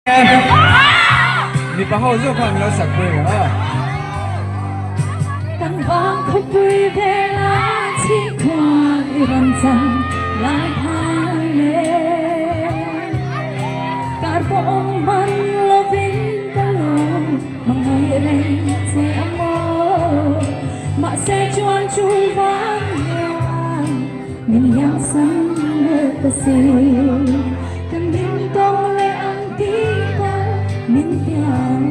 Ni pa ho zo phang lo sak bwe ha. Tan vang khóc vui về lá chi hoa răng răng lại hai lên. Cả bóng măng lo vinh ta lo mang ngày lên sẽ mơ mà sẽ chuan chu vang nhang mình yang sân ta siêu cần mình công lệ ăn tiba mình tiang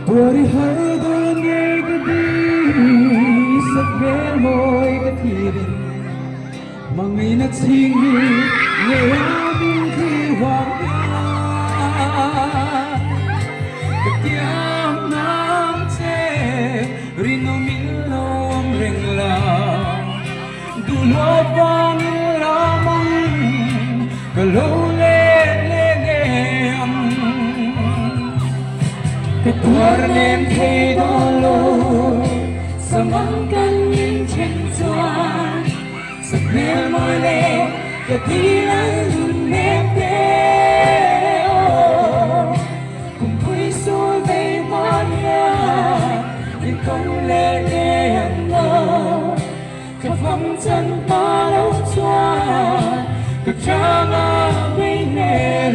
Buri hai đôi nghe cái đi sắc ghé môi cái thiền mà ngày nát xin đi ngày hôm khi hoàng cái tiếng nam che rino min lom reng la du lo vang la mong cái lâu lên lên em cái thuở nên thay đổi sớm cần nhìn trên doan sắp lên môi lên cái tiếng anh mềm đeo cùng vui xuôi về món nhà nhưng không lẽ để em ngờ cái phong chân ta lâu choa cái cha ngã với nề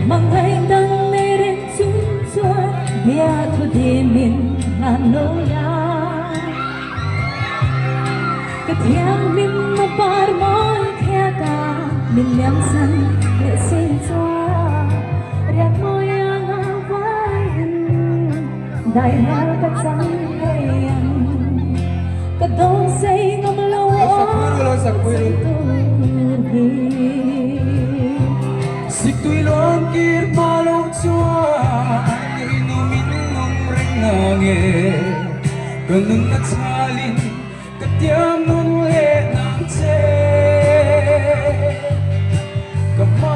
mang hai đăng mê đến chúng cho bia thu đi mình là nô ya cái thiang mình mà bar môi khe ta mình nhắm sân để xin cho riêng môi ang vai đại nào cái trắng đen cái đôi say ngâm lâu Sik tui lom kir malo chua Rino min nong ring nange Ganun at salin Katya